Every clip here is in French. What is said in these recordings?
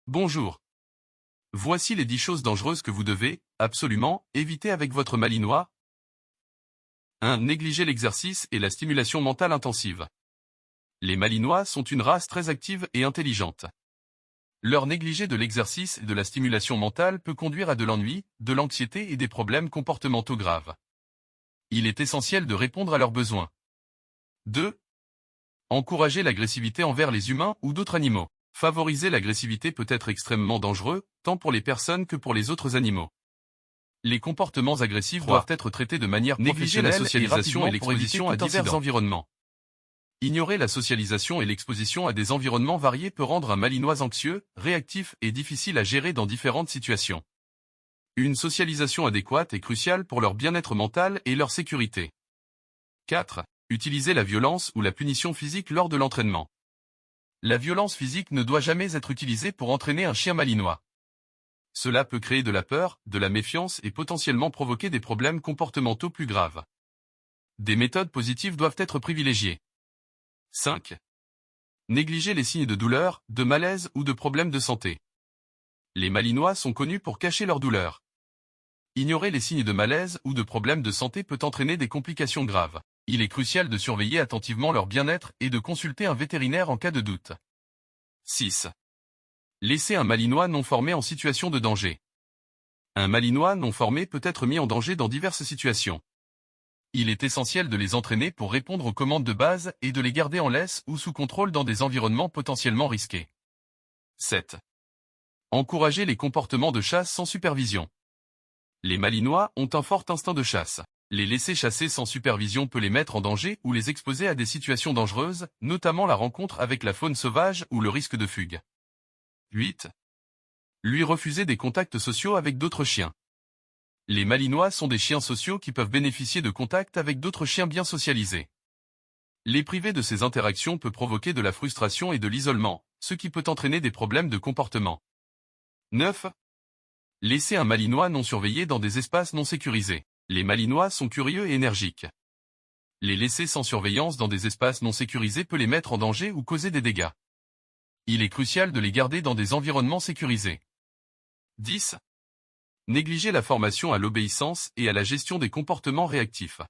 Bonjour. Voici les 10 choses dangereuses que vous devez, absolument, éviter avec votre malinois. 1. Négliger l'exercice et la stimulation mentale intensive. Les malinois sont une race très active et intelligente. Leur négliger de l'exercice et de la stimulation mentale peut conduire à de l'ennui, de l'anxiété et des problèmes comportementaux graves. Il est essentiel de répondre à leurs besoins. 2. Encourager l'agressivité envers les humains ou d'autres animaux. Favoriser l'agressivité peut être extrêmement dangereux, tant pour les personnes que pour les autres animaux. Les comportements agressifs 3. doivent être traités de manière Négliger professionnelle la socialisation et et l'exposition à divers incidents. environnements. Ignorer la socialisation et l'exposition à des environnements variés peut rendre un malinois anxieux, réactif et difficile à gérer dans différentes situations. Une socialisation adéquate est cruciale pour leur bien-être mental et leur sécurité. 4. Utiliser la violence ou la punition physique lors de l'entraînement. La violence physique ne doit jamais être utilisée pour entraîner un chien malinois. Cela peut créer de la peur, de la méfiance et potentiellement provoquer des problèmes comportementaux plus graves. Des méthodes positives doivent être privilégiées. 5. Négliger les signes de douleur, de malaise ou de problèmes de santé. Les malinois sont connus pour cacher leur douleur. Ignorer les signes de malaise ou de problèmes de santé peut entraîner des complications graves. Il est crucial de surveiller attentivement leur bien-être et de consulter un vétérinaire en cas de doute. 6. Laisser un malinois non formé en situation de danger. Un malinois non formé peut être mis en danger dans diverses situations. Il est essentiel de les entraîner pour répondre aux commandes de base et de les garder en laisse ou sous contrôle dans des environnements potentiellement risqués. 7. Encourager les comportements de chasse sans supervision. Les malinois ont un fort instinct de chasse. Les laisser chasser sans supervision peut les mettre en danger ou les exposer à des situations dangereuses, notamment la rencontre avec la faune sauvage ou le risque de fugue. 8. Lui refuser des contacts sociaux avec d'autres chiens. Les malinois sont des chiens sociaux qui peuvent bénéficier de contacts avec d'autres chiens bien socialisés. Les priver de ces interactions peut provoquer de la frustration et de l'isolement, ce qui peut entraîner des problèmes de comportement. 9. Laisser un malinois non surveillé dans des espaces non sécurisés. Les malinois sont curieux et énergiques. Les laisser sans surveillance dans des espaces non sécurisés peut les mettre en danger ou causer des dégâts. Il est crucial de les garder dans des environnements sécurisés. 10. Négliger la formation à l'obéissance et à la gestion des comportements réactifs.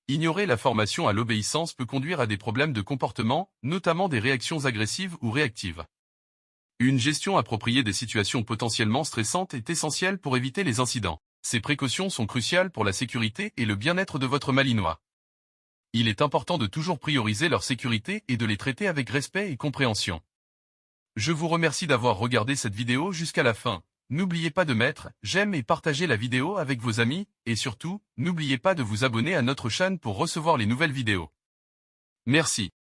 Ignorer la formation à l'obéissance peut conduire à des problèmes de comportement, notamment des réactions agressives ou réactives. Une gestion appropriée des situations potentiellement stressantes est essentielle pour éviter les incidents. Ces précautions sont cruciales pour la sécurité et le bien-être de votre malinois. Il est important de toujours prioriser leur sécurité et de les traiter avec respect et compréhension. Je vous remercie d'avoir regardé cette vidéo jusqu'à la fin. N'oubliez pas de mettre j'aime et partager la vidéo avec vos amis, et surtout, n'oubliez pas de vous abonner à notre chaîne pour recevoir les nouvelles vidéos. Merci.